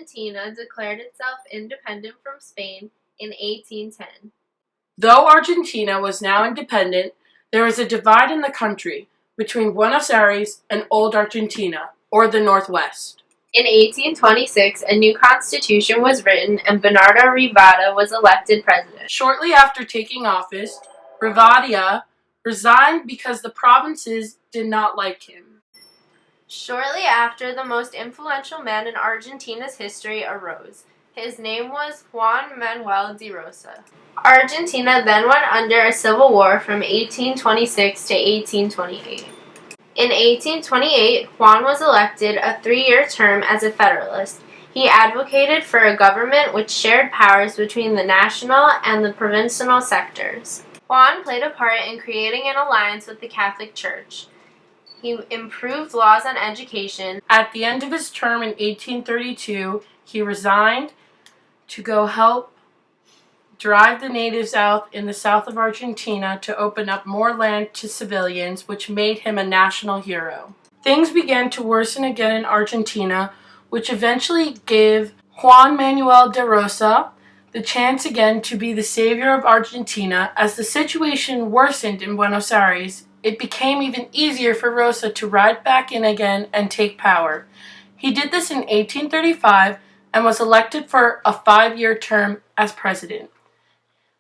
Argentina declared itself independent from Spain in 1810. Though Argentina was now independent, there was a divide in the country between Buenos Aires and Old Argentina, or the Northwest. In 1826, a new constitution was written and Bernardo Rivera was elected president. Shortly after taking office, Rivera resigned because the provinces did not like him. Shortly after, the most influential man in Argentina's history arose. His name was Juan Manuel de Rosas. Argentina then went under a civil war from 1826 to 1828. In 1828, Juan was elected a 3-year term as a Federalist. He advocated for a government which shared powers between the national and the provincial sectors. Juan played a part in creating an alliance with the Catholic Church. He improved laws on education. At the end of his term in 1832, he resigned to go help drive the natives out in the south of Argentina to open up more land to civilians, which made him a national hero. Things began to worsen again in Argentina, which eventually gave Juan Manuel de Rosas the chance again to be the savior of Argentina. As the situation worsened in Buenos Aires, it became even easier for Rosas to ride back in again and take power. He did this in 1835 and was elected for a 5-year term as president.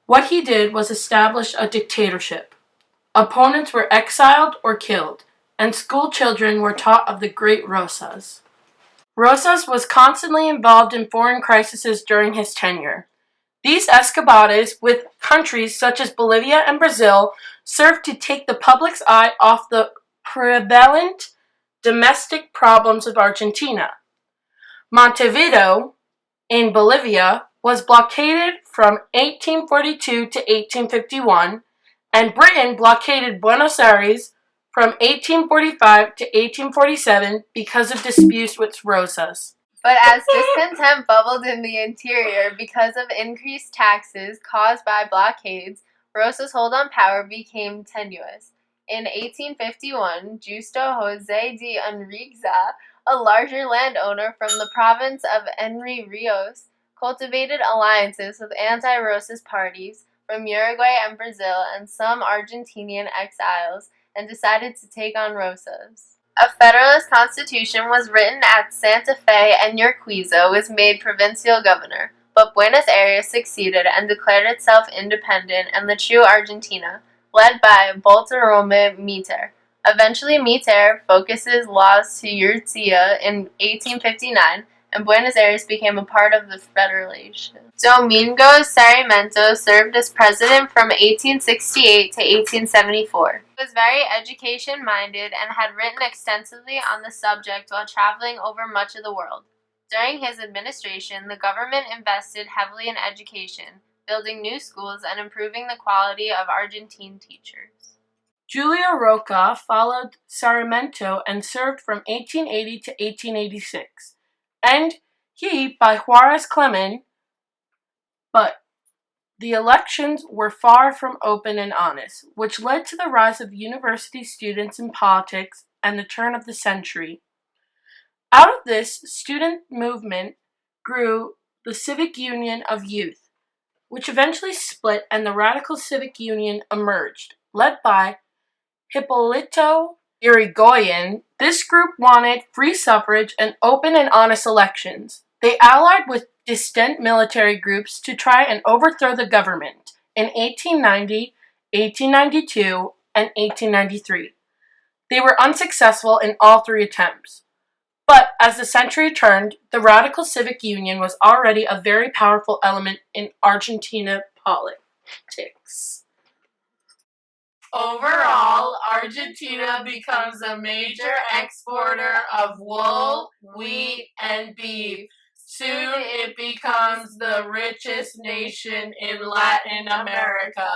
What he did was establish a dictatorship. Opponents were exiled or killed, and school children were taught of the great Rosas. Rosas was constantly involved in foreign crises during his tenure. These escapades with countries such as Bolivia and Brazil served to take the public's eye off the prevalent domestic problems of Argentina. Montevideo, in Bolivia, was blockaded from 1842 to 1851, and Britain blockaded Buenos Aires from 1845 to 1847 because of disputes with Rosas. But as discontent bubbled in the interior because of increased taxes caused by blockades, Rosas' hold on power became tenuous. In 1851, Justo José de Enriqueza, a larger landowner from the province of Entre Rios, cultivated alliances with anti-Rosas parties from Uruguay and Brazil and some Argentinian exiles, and decided to take on Rosas. A Federalist constitution was written at Santa Fe, and Urquiza was made provincial governor, but Buenos Aires succeeded and declared itself independent and the true Argentina, led by Bartolomé Mitre. Eventually, Mitre focuses laws to Urquiza in 1859, and Buenos Aires became a part of the Federation. Domingo Sarmiento served as president from 1868 to 1874. He was very education-minded and had written extensively on the subject while traveling over much of the world. During his administration, the government invested heavily in education, building new schools and improving the quality of Argentine teachers. Julio Roca followed Sarmiento and served from 1880 to 1886. And he, by Juarez Clemen, but the elections were far from open and honest, which led to the rise of university students in politics and the turn of the century. Out of this student movement grew the Civic Union of Youth, which eventually split and the Radical Civic Union emerged, led by Hipólito Yrigoyen. This group wanted free suffrage and open and honest elections. They allied with distant military groups to try and overthrow the government in 1890, 1892, and 1893. They were unsuccessful in all 3 attempts. But as the century turned, the Radical Civic Union was already a very powerful element in Argentina politics. Overall, Argentina becomes a major exporter of wool, wheat, and beef. Soon it becomes the richest nation in Latin America.